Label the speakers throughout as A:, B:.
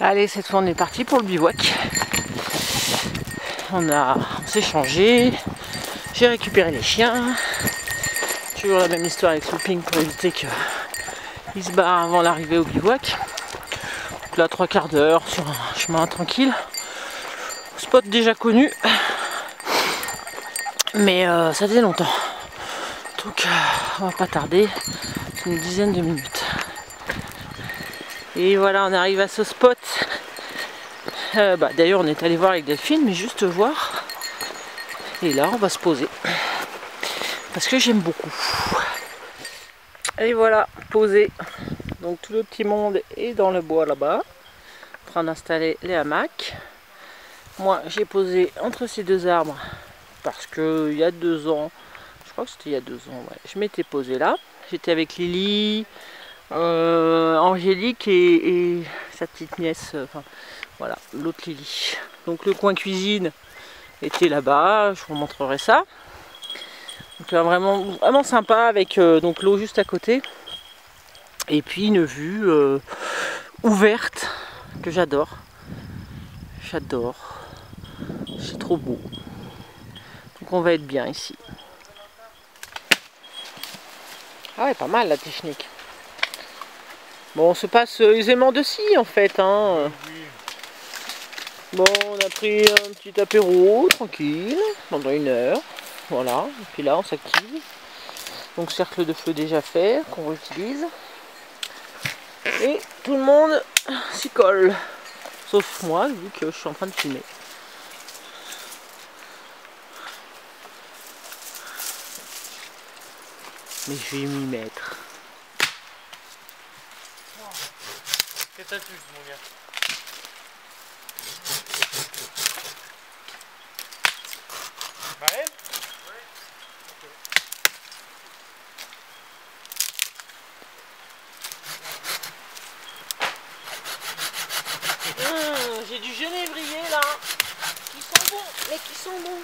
A: Allez, cette fois on est parti pour le bivouac. On s'est changé. J'ai récupéré les chiens. Toujours la même histoire avec Looping pour éviter qu'ils se barrent avant l'arrivée au bivouac. Donc là, 3/4 d'heure sur un chemin tranquille. Spot déjà connu. Mais ça faisait longtemps. Donc on va pas tarder. C'est une dizaine de minutes. Et voilà, on arrive à ce spot. D'ailleurs, on est allé voir avec Delphine, mais juste voir. Et là, on va se poser. Parce que j'aime beaucoup. Et voilà, posé. Donc tout le petit monde est dans le bois là-bas. En train d'installer les hamacs. Moi, j'ai posé entre ces deux arbres. Parce que il y a 2 ans, je crois que c'était il y a 2 ans, ouais, je m'étais posé là. J'étais avec Lily, Angélique et sa petite nièce, enfin voilà, l'autre Lily. Donc le coin cuisine était là-bas, je vous montrerai ça. Donc vraiment sympa avec donc l'eau juste à côté. Et puis une vue ouverte que j'adore. J'adore. C'est trop beau. Donc on va être bien ici. Ah ouais, pas mal la technique. Bon, on se passe aisément de scie en fait. Hein. Bon, on a pris un petit apéro tranquille pendant 1 heure. Voilà, et puis là on s'active. Donc cercle de feu déjà fait, qu'on réutilise. Et tout le monde s'y colle. Sauf moi, vu que je suis en train de filmer. Mais je vais m'y mettre.
B: Qu'est-ce que t'as tué, mon gars? Marelle? Ouais.
A: J'ai du genévrier là. Qui sont bons, mais qui sont bons.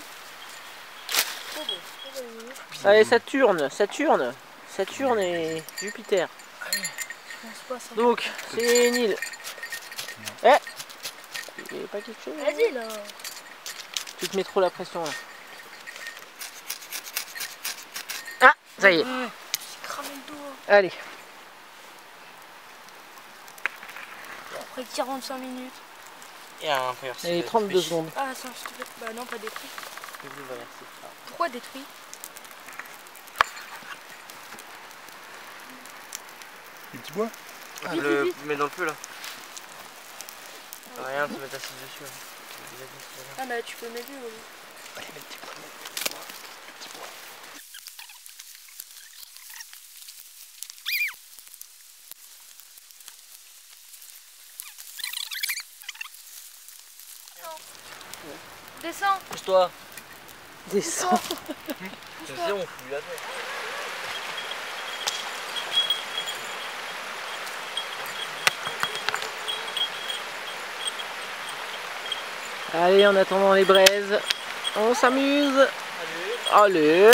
A: Trop bon. Allez, Saturne et Jupiter. Donc, c'est Nil. Eh, il n'y a pas quelque chose?
C: Vas-y là.
A: Tu te mets trop la pression là. Ah, ça y est.
C: J'ai cramé le dos.
A: Allez.
C: Après 45 minutes.
B: Il y a un frère.
A: Allez, 32 secondes.
C: Ah, ça, je te plaît. Bah non, pas détruit. Pourquoi détruit?
D: Les petits bois?
B: Ah, mets dans le feu là. Rien, tu vas t'assis dessus. Hein.
C: Ah, mais tu peux m'aider. Oui.
D: Allez, mets le petit bois, mets le petit bois. Petit bois.
C: Descends.
B: Pousse-toi.
A: Descends.
B: Je sais, on fout là-dedans.
A: Allez, en attendant les braises, on s'amuse. Allez.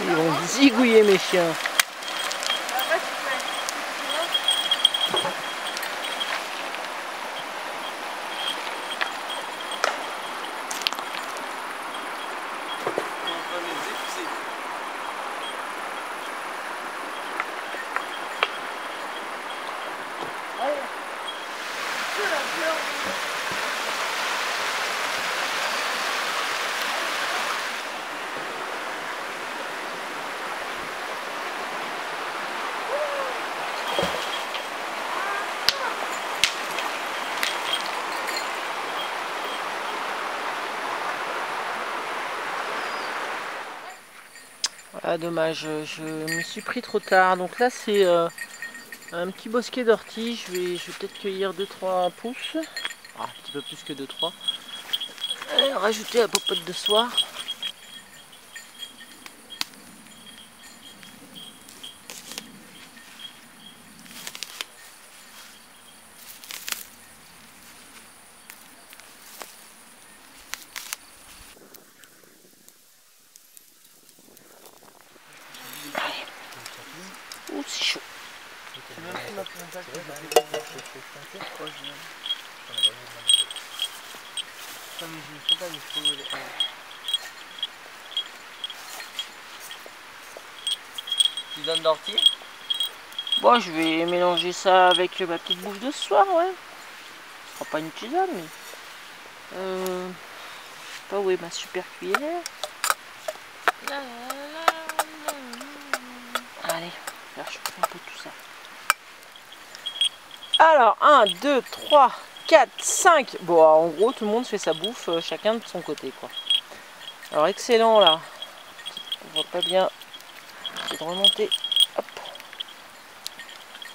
A: Ils vont zigouiller mes chiens. Ah dommage, je me suis pris trop tard. Donc là c'est un petit bosquet d'orties. Je vais peut-être cueillir 2-3 pousses. Ah, un petit peu plus que 2-3. Rajouter la popote de soir.
B: Tu donnes d'ortie?
A: Bon, je vais mélanger ça avec ma petite bouffe de ce soir, ouais. Ce sera pas une tisane, mais... Je sais pas où est ma super cuillère. Allez, faire chauffer un peu tout ça. Alors, 1, 2, 3, 4, 5. Bon, en gros, tout le monde fait sa bouffe, chacun de son côté, quoi. Alors, excellent, là. On voit pas bien. Je vais remonter. Hop.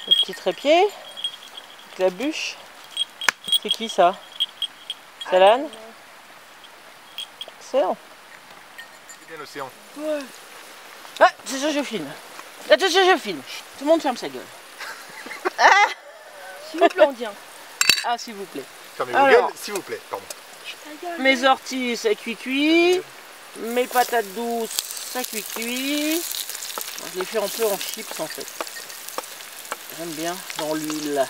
A: Le petit trépied. Avec la bûche. C'est qui, ça? Salane? Excellent.
D: C'est bien l'océan.
C: Ouais.
A: Ah, c'est ça, je filme. Attention, je filme. Tout le monde ferme sa gueule.
C: S'il vous plaît, on dit.
A: Ah, s'il vous plaît.
D: Fermez vos
A: Alors.
D: gueules, s'il vous plaît. Pardon.
A: Mes orties, ça cuit. Mes patates douces, ça cuit. Je les fais un peu en chips, en fait. J'aime bien dans l'huile.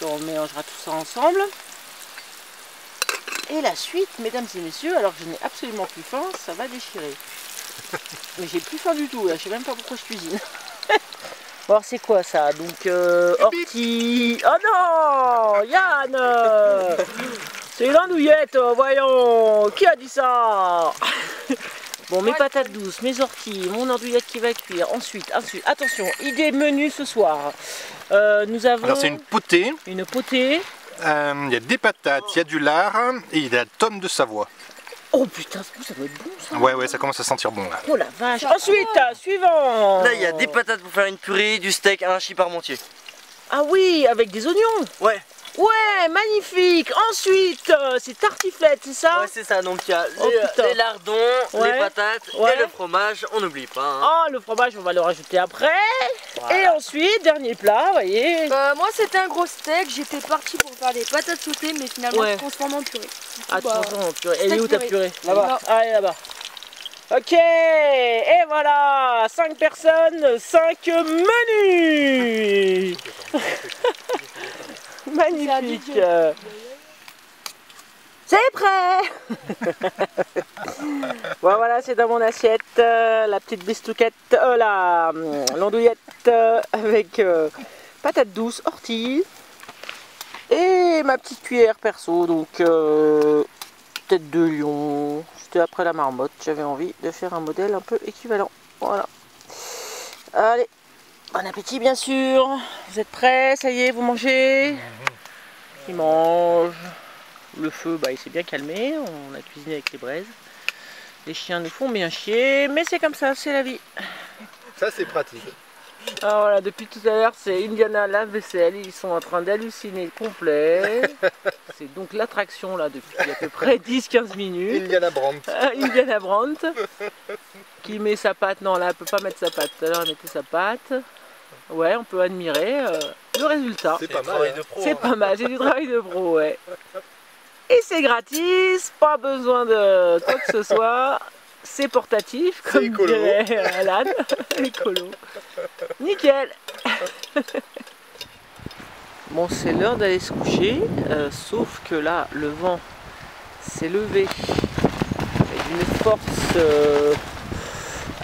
A: On mélangera tout ça ensemble. Et la suite, mesdames et messieurs, alors que je n'ai absolument plus faim, ça va déchirer. Mais j'ai plus faim du tout, là. Je sais même pas pourquoi je cuisine. Bon, alors c'est quoi ça? Donc, ortie... Oh non, Yann, c'est une andouillette, voyons. Qui a dit ça? Bon, mes patates douces, mes orties, mon andouillette qui va cuire. Ensuite, attention, idée menu ce soir. Nous avons
D: Alors c'est une potée.
A: une potée.
D: Il y a des patates, il y a du lard et il y a la tome de Savoie.
A: Oh putain, ça doit être bon ça.
D: Ouais, ça commence à sentir bon là.
A: Oh la vache. Ensuite, suivant.
B: Là, il y a des patates pour faire une purée, du steak, un hachis parmentier.
A: Ah oui, avec des oignons.
B: Ouais,
A: Ouais, magnifique. Ensuite, c'est tartiflette, c'est ça?
B: ouais c'est ça. Donc il y a
A: Oh, putain.
B: les lardons,
A: Ouais.
B: les patates
A: Ouais.
B: et le fromage. On n'oublie pas. Hein.
A: Oh, le fromage, on va le rajouter après.
B: Voilà.
A: Et ensuite, dernier plat, vous voyez.
C: Moi, c'était un gros steak. J'étais parti pour faire des patates sautées, mais finalement,
A: Ouais.
C: je transforme en purée. Du coup,
A: Ah,
C: bah,
A: attention, purée. Elle est où ta
C: purée.
A: purée?
C: Là-bas.
A: Allez, là-bas. Ok, et voilà, 5 personnes, 5 menus. Magnifique. C'est prêt. Bon, voilà, c'est dans mon assiette, la petite bistouquette, l'andouillette avec patates douces, orties et ma petite cuillère perso, donc tête de lion. C'était après la marmotte, j'avais envie de faire un modèle un peu équivalent. Voilà. Allez, bon appétit bien sûr. Vous êtes prêts? Ça y est, vous mangez? Qui mange? Le feu, bah, il s'est bien calmé. On a cuisiné avec les braises. Les chiens nous font bien chier, mais c'est comme ça, c'est la vie.
D: Ça c'est pratique.
A: Alors voilà, depuis tout à l'heure, c'est Indiana lave-vaisselle. Ils sont en train d'halluciner complet. C'est donc l'attraction là depuis à peu près 10-15 minutes.
D: Indiana Brandt.
A: Indiana Brandt qui met sa patte. Non, là, elle peut pas mettre sa patte. Tout à l'heure, elle mettait sa patte. Ouais, on peut admirer le résultat.
D: C'est pas mal.
B: Travail de pro.
A: C'est
B: hein.
A: pas mal, c'est du travail de pro, ouais. Et c'est gratis, pas besoin de quoi que ce soit. C'est portatif, comme
D: écolo.
A: dirait Alan. Écolo. Nickel. Bon, c'est l'heure d'aller se coucher, sauf que là, le vent s'est levé avec une force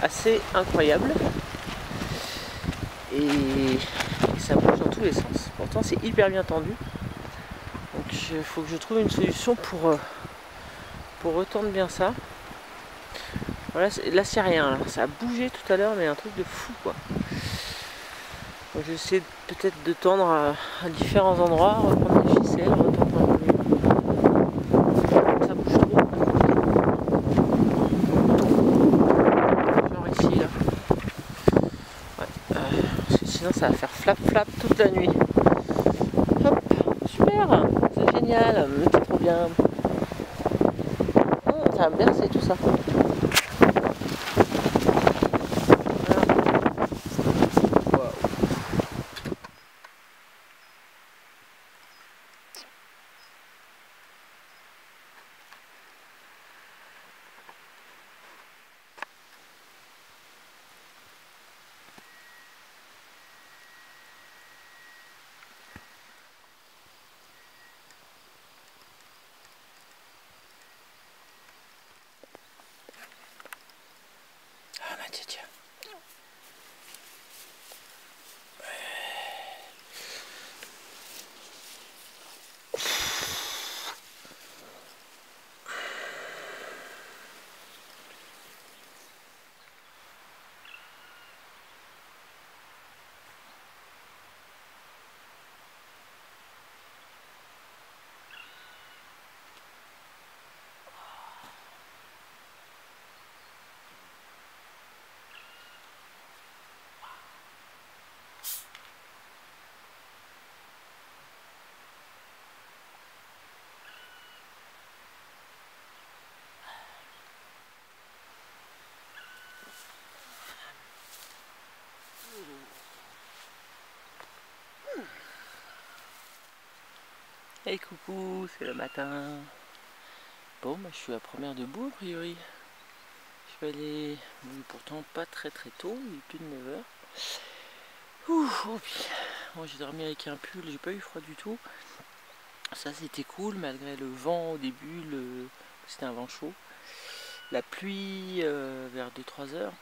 A: assez incroyable. Et ça bouge dans tous les sens. Pourtant, c'est hyper bien tendu. Donc, il faut que je trouve une solution pour retendre bien ça. Voilà, là c'est rien, là. Ça a bougé tout à l'heure, mais un truc de fou quoi. Donc j'essaie peut-être de tendre à différents endroits, reprendre les ficelles, retendre un peu mieux. Ça bouge trop. Genre ici là. Ouais, parce que sinon ça va faire flap flap toute la nuit. Hop, super, c'est génial, c'est trop bien. Ça va me bercer tout ça. Hey coucou, c'est le matin. Bon, bah, je suis la première debout a priori. Je vais aller, oui, pourtant pas très tôt, il est plus de 9 h. Ouh, moi j'ai dormi avec un pull, j'ai pas eu froid du tout. Ça c'était cool malgré le vent au début, c'était un vent chaud. La pluie vers 2-3 heures.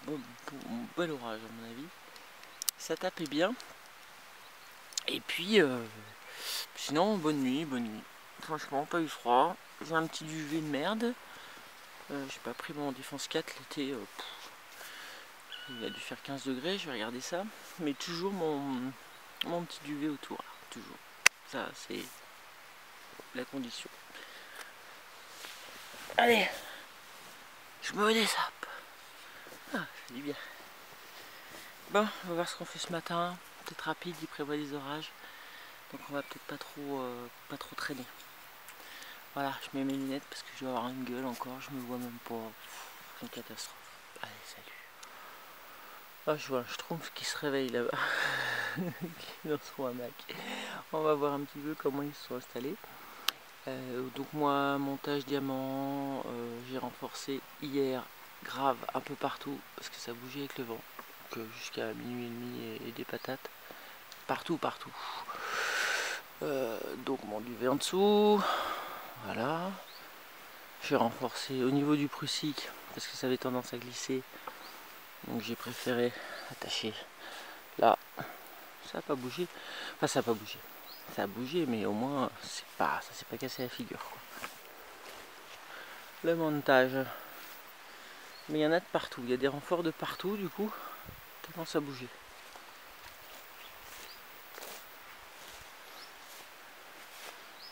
A: Bon orage à mon avis. Ça tapait bien. Et puis sinon bonne nuit. Franchement pas eu froid. J'ai un petit duvet de merde. J'ai pas pris mon défense 4 l'été. Il a dû faire 15 degrés, je vais regarder ça. Mais toujours mon petit duvet autour. Là, toujours. Ça c'est la condition. Allez, je me dessape. Ah, ça fait du bien. Bon, on va voir ce qu'on fait ce matin. Peut-être rapide, il prévoit des orages. Donc on va peut-être pas trop traîner. Voilà, je mets mes lunettes parce que je vais avoir une gueule encore, je me vois même pas. C'est une catastrophe. Allez, salut. Ah, je vois un Schtroumpf qui se réveille là-bas. Dans son hamac. On va voir un petit peu comment ils se sont installés. Donc moi, montage diamant, j'ai renforcé hier grave un peu partout parce que ça bougeait avec le vent. Donc jusqu'à minuit et demi et des patates. Partout. Donc mon duvet en dessous. Voilà. J'ai renforcé au niveau du prussique parce que ça avait tendance à glisser. Donc j'ai préféré attacher là. Ça n'a pas bougé. Enfin ça n'a pas bougé. Ça a bougé mais au moins ça s'est pas cassé la figure quoi. Le montage. Mais il y en a de partout. Il y a des renforts de partout du coup. Tellement ça bougeait.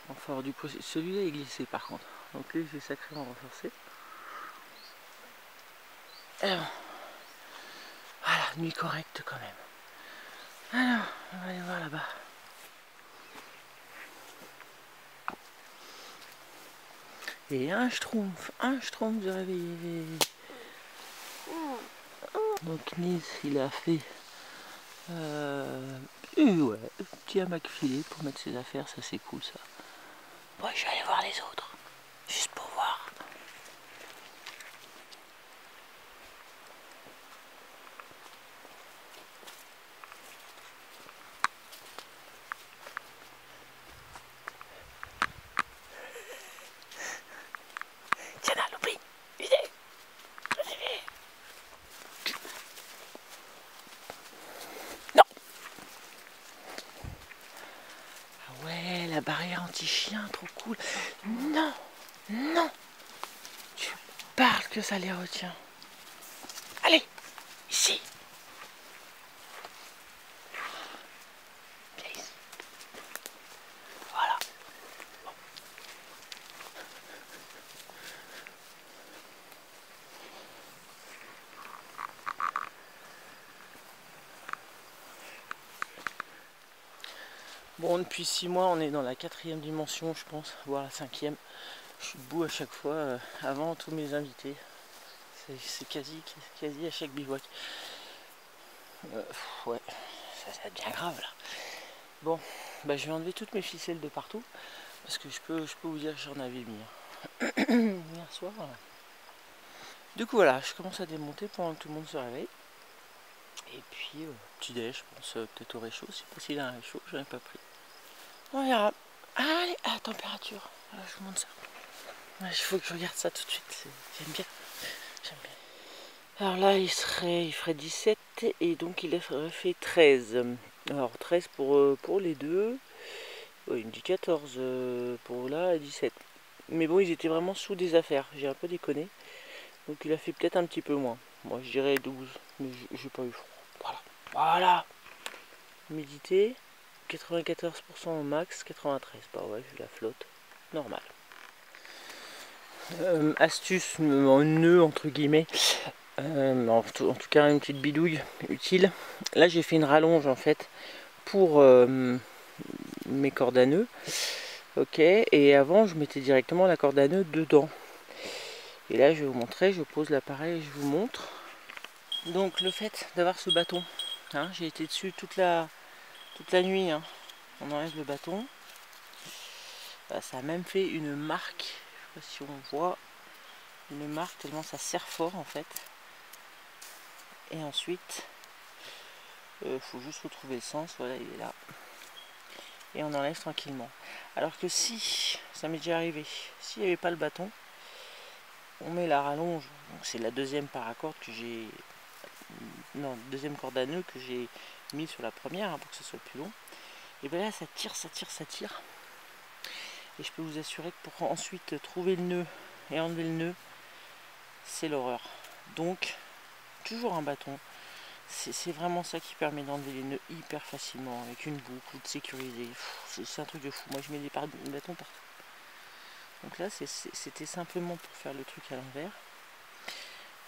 A: Renfort du prussique. Celui-là est glissé par contre. Donc lui j'ai sacrément renforcé. Alors, voilà, nuit correcte quand même. Alors, on va aller voir là-bas. Et un schtroumpf de réveillé. Donc Nice, il a fait ouais, petit hamac filé pour mettre ses affaires, ça c'est cool ça. Bon, je vais aller voir les autres, juste pour voir. Tiens là, loupé, visez. Non. Ah ouais, la barrière anti-chien, trop cool. Non, tu parles que ça les retient. Allez, ici. Viens ici. Voilà. Bon, depuis 6 mois, on est dans la 4e dimension, je pense, voire la 5e. Je suis debout à chaque fois, avant tous mes invités. C'est quasi à chaque bivouac. Ouais, ça devient grave là. Bon, bah, je vais enlever toutes mes ficelles de partout, parce que je peux vous dire que j'en avais mis hier soir. Du coup voilà, je commence à démonter pendant que tout le monde se réveille. Et puis, petit déj, je pense peut-être au réchaud. Je sais pas s'il a un réchaud, j'en ai pas pris. On verra. Allez, à la température. Voilà, je vous montre ça. Il faut que je regarde ça tout de suite. J'aime bien. Alors là, il ferait 17 et donc il aurait fait 13. Alors 13 pour les deux. Ouais, il me dit 14 pour là et 17. Mais bon, ils étaient vraiment sous des affaires. J'ai un peu déconné. Donc il a fait peut-être un petit peu moins. Moi, je dirais 12. Mais j'ai pas eu froid. Voilà. Humidité. 94% au max, 93. Bah ouais, vu la flotte. Normal. Astuce, en nœud entre guillemets. En tout cas, une petite bidouille utile. Là, j'ai fait une rallonge en fait pour mes cordes à nœuds. Ok, et avant, je mettais directement la corde à nœuds dedans. Et là, je vais vous montrer. Je pose l'appareil et je vous montre. Donc, le fait d'avoir ce bâton, hein, j'ai été dessus toute la nuit. Hein. On enlève le bâton. Ça a même fait une marque, je sais pas si on voit, une marque tellement ça serre fort en fait. Et ensuite, faut juste retrouver le sens, voilà il est là. Et on enlève tranquillement. Alors que si, ça m'est déjà arrivé, s'il n'y avait pas le bâton, on met la rallonge, c'est la deuxième paracorde que j'ai, non, deuxième corde à nœud que j'ai mis sur la première hein, pour que ce soit plus long. Et bien là ça tire, ça tire, ça tire. Et je peux vous assurer que pour ensuite trouver le nœud et enlever le nœud, c'est l'horreur. Donc, toujours un bâton. C'est vraiment ça qui permet d'enlever les nœuds hyper facilement, avec une boucle ou de sécuriser. C'est un truc de fou. Moi, je mets des bâtons partout. Donc là, c'était simplement pour faire le truc à l'envers.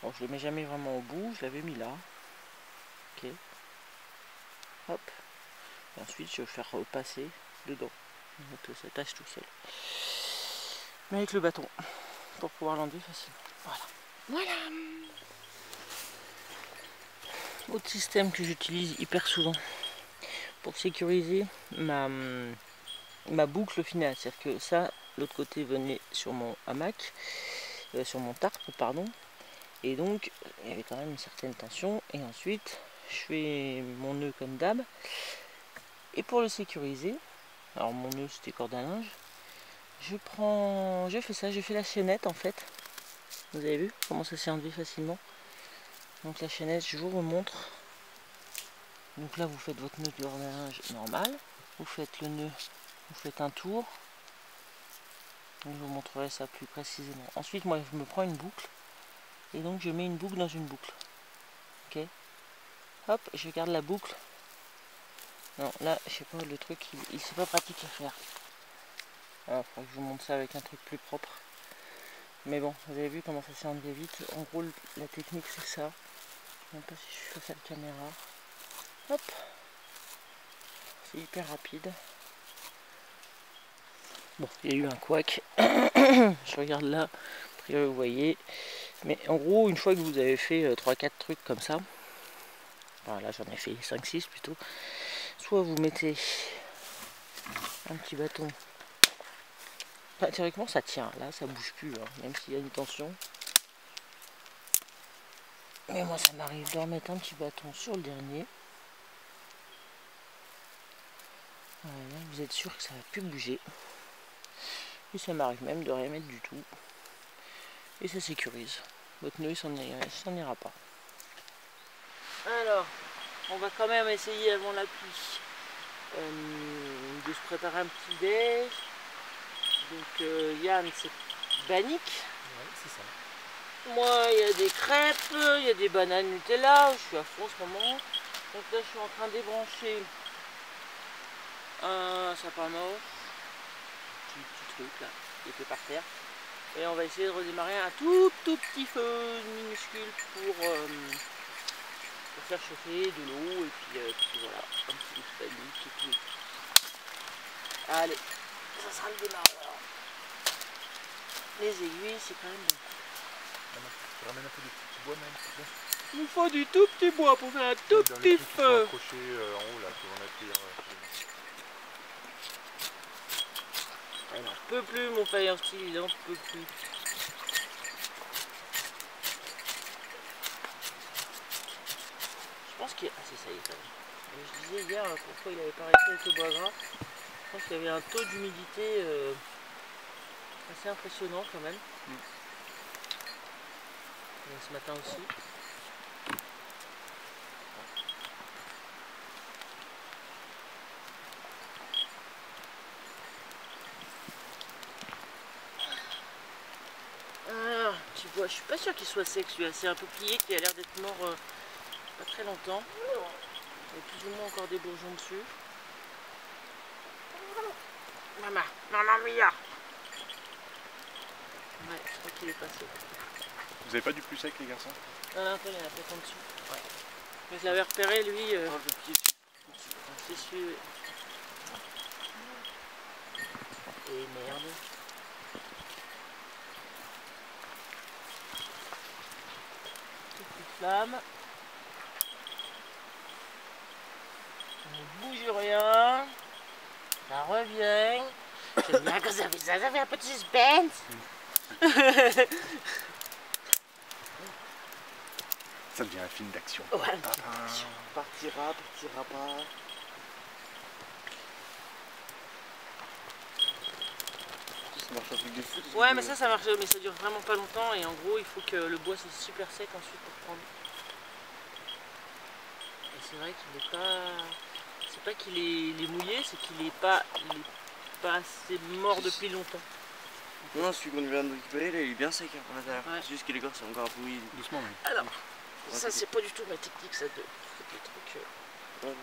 A: Bon, je le mets jamais vraiment au bout. Je l'avais mis là. Ok. Hop. Et ensuite, je vais faire repasser dedans. Donc ça tâche tout seul. Mais avec le bâton, pour pouvoir l'enlever facilement. Voilà. Voilà. Autre système que j'utilise hyper souvent pour sécuriser ma boucle finale. C'est-à-dire que ça, l'autre côté venait sur mon hamac, sur mon tarp, pardon. Et donc, il y avait quand même une certaine tension. Et ensuite, je fais mon nœud comme d'hab. Et pour le sécuriser, alors mon nœud c'était corde à linge, je fais ça, je fais la chaînette en fait. Vous avez vu comment ça s'est enlevé facilement. Donc la chaînette, je vous remontre. Donc là vous faites votre nœud de corde à linge normal, vous faites le nœud, vous faites un tour. Donc je vous montrerai ça plus précisément. Ensuite moi je me prends une boucle et donc je mets une boucle dans une boucle. Ok. Hop, je garde la boucle. Non là je sais pas, le truc il c'est pas pratique à faire. Alors il faut que je vous montre ça avec un truc plus propre. Mais bon, vous avez vu comment ça s'est enlevé vite. En gros la technique c'est ça. Je ne sais pas si je suis face à la caméra. Hop. C'est hyper rapide. Bon, il y a eu un couac. Je regarde là, a priori vous voyez. Mais en gros, une fois que vous avez fait 3-4 trucs comme ça, enfin là j'en ai fait 5-6 plutôt, soit vous mettez un petit bâton. Enfin, théoriquement ça tient, là ça bouge plus, hein, même s'il y a une tension. Mais moi ça m'arrive de remettre un petit bâton sur le dernier. Voilà, vous êtes sûr que ça va plus bouger. Et ça m'arrive même de rien mettre du tout. Et ça sécurise. Votre nœud s'en ira pas. Alors, on va quand même essayer avant la pluie de se préparer un petit déj. Donc Yann c'est Bannick.
D: Ouais, c'est ça.
A: Moi il y a des crêpes, il y a des bananes Nutella, je suis à fond en ce moment. Donc là je suis en train de débrancher un sapin à mort. Petit truc là, qui était par terre. Et on va essayer de redémarrer un tout petit feu minuscule pour faire chauffer de l'eau et puis voilà, un petit Bannick et tout. Allez, ça sera le démarreur. Les aiguilles, c'est quand même bon.
D: Tu ramènes un peu de petit bois même, s'il te plaît.
A: Il nous faut du tout petit bois pour faire un tout
D: Dans
A: petit
D: les trucs qui sont
A: feu.
D: accrochés en haut là, qui vont mettre
A: Il n'en peut plus, mon Fire Steel, il n'en peut plus. Je pense qu'il y a... Ah si, ça y est, quand même. Je disais hier pourquoi il n'avait pas arrêté avec le bois gras. Je pense qu'il y avait un taux d'humidité assez impressionnant quand même. Et ce matin aussi. Ah, petit bois. Je suis pas sûr qu'il soit sec celui-là. C'est un peu plié qui a l'air d'être mort pas très longtemps. Il y a plus ou moins encore des bourgeons dessus. Maman, maman mia. Ouais, je crois qu'il est passé.
D: Vous avez pas du plus sec les garçons?
A: Non, non, il y en a peut-être en dessous. Ouais. Mais je l'avais repéré lui. C'est celui. Et merde. Petite flamme. On ne bouge rien. Ça revient. J'aime bien quand ça fait ça fait un peu de suspense.
D: Ça devient un film d'action.
A: Ouais,
B: Partira pas. Ça marche un truc de fou.
A: ouais, mais ça marche, mais ça dure vraiment pas longtemps et en gros il faut que le bois soit super sec ensuite pour prendre. Et c'est vrai qu'il est pas, c'est pas qu'il est mouillé, c'est qu'il est pas assez mort depuis longtemps.
B: Non, celui qu'on vient de récupérer, là, il est bien sec hein, à l'intérieur.
A: Ouais.
B: C'est juste que les corps sont encore un peu mouillés.
D: Doucement, oui.
A: Alors, ça c'est pas du tout ma technique, ça de foutre les trucs.
B: Ouais,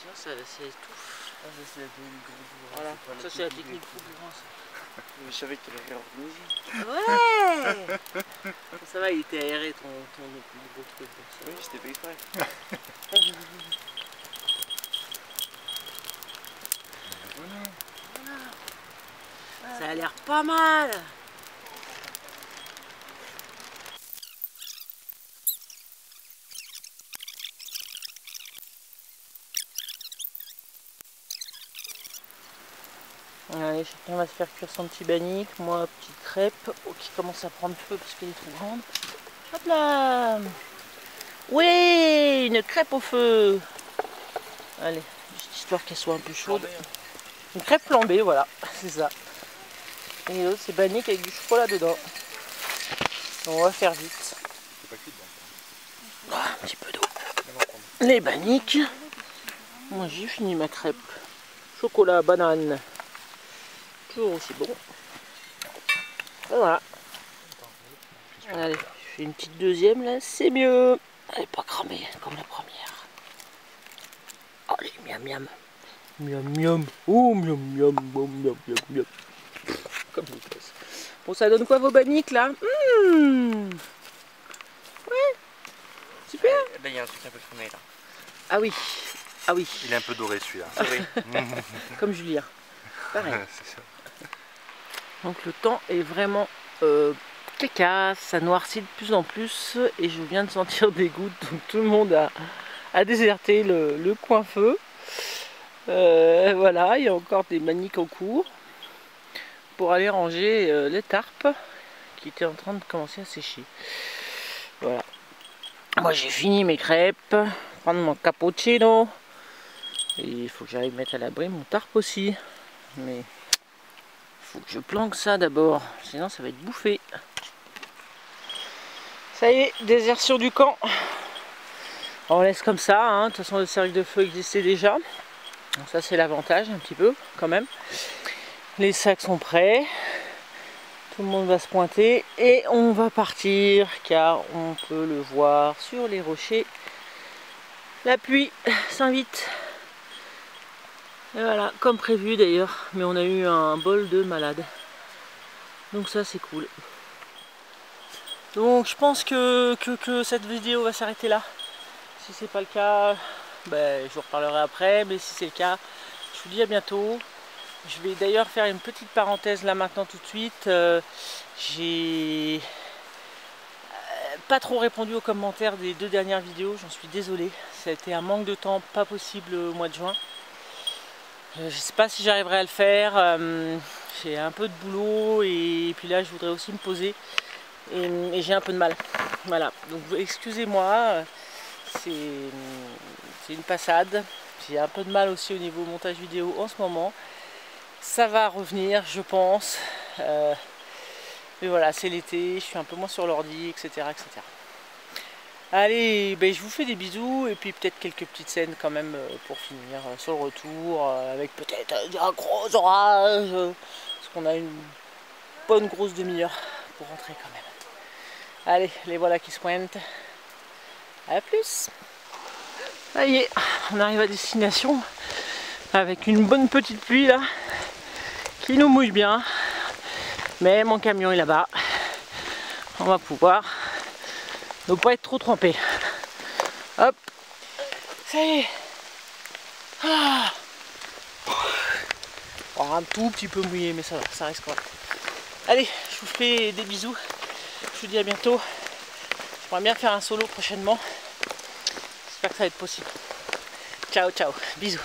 A: Sinon ça étouffe.
B: ah, ça c'est la technique de
A: Voilà, ça c'est la technique Foubourg.
B: Mais je savais que tu allais réorganiser.
A: Ouais. Ça va, il était aéré ton gros truc.
B: Oui, c'était pas exprès.
A: Ça a l'air pas mal. Allez, chacun va se faire cuire son petit bannique. Moi, petite crêpe qui commence à prendre feu parce qu'elle est trop grande. Hop là. Oui, une crêpe au feu. Allez, juste histoire qu'elle soit un peu chaude. Une crêpe flambée, voilà, c'est ça. Et l'autre, c'est bannique avec du chocolat dedans. Donc, on va faire vite.
D: C'est pas cuit dedans.
A: Ah, un petit peu d'eau. Les banniques. Moi, j'ai fini ma crêpe. Chocolat, banane. Toujours aussi bon. Et voilà. Allez, je fais une petite deuxième là, c'est mieux. Elle n'est pas cramée comme la première. Allez, miam miam. Miam miam. Oh miam miam, miam miam miam miam. Comme une gosse. Bon, ça donne quoi vos banniques là? Ouais. Super.
B: Là, il y a un truc un peu fumé là.
A: Ah oui. Ah oui.
D: Il est un peu doré celui-là.
A: Comme Julien. Pareil.
D: C'est ça.
A: Donc le temps est vraiment caca, ça noircit de plus en plus et je viens de sentir des gouttes, donc tout le monde a déserté le coin feu. Voilà, il y a encore des maniques en cours pour aller ranger les tarpes qui étaient en train de commencer à sécher. Voilà. Moi j'ai fini mes crêpes, prendre mon cappuccino et il faut que j'arrive mettre à l'abri mon tarpe aussi. Mais faut que je planque ça d'abord, sinon ça va être bouffé. Ça y est, désertion du camp. On laisse comme ça, hein. De toute façon le cercle de feu existait déjà. Donc ça c'est l'avantage un petit peu quand même. Les sacs sont prêts. Tout le monde va se pointer et on va partir car on peut le voir sur les rochers. La pluie s'invite. Et voilà, comme prévu d'ailleurs, mais on a eu un bol de malade. Donc ça c'est cool. Donc je pense que cette vidéo va s'arrêter là. Si c'est pas le cas, ben, je vous reparlerai après, mais si c'est le cas, je vous dis à bientôt. Je vais d'ailleurs faire une petite parenthèse là maintenant tout de suite. J'ai pas trop répondu aux commentaires des 2 dernières vidéos, j'en suis désolé. Ça a été un manque de temps pas possible au mois de juin. Je sais pas si j'arriverai à le faire, j'ai un peu de boulot et puis là je voudrais aussi me poser et j'ai un peu de mal. Voilà, donc excusez-moi, c'est une passade. J'ai un peu de mal aussi au niveau montage vidéo en ce moment. Ça va revenir, je pense. Mais voilà, c'est l'été, je suis un peu moins sur l'ordi, etc., etc. Allez, ben, je vous fais des bisous et puis peut-être quelques petites scènes quand même pour finir sur le retour avec peut-être un gros orage parce qu'on a une bonne grosse demi-heure pour rentrer quand même. Allez, les voilà qui se pointent. À plus. Ça y est, on arrive à destination avec une bonne petite pluie là qui nous mouille bien. Mais mon camion est là-bas. On va pouvoir ne pas être trop trempé. Hop. Ça y est. Ah. Oh, un tout petit peu mouillé, mais ça va, ça reste correct. Allez, je vous fais des bisous. Je vous dis à bientôt. J'aimerais bien faire un solo prochainement. J'espère que ça va être possible. Ciao, ciao. Bisous.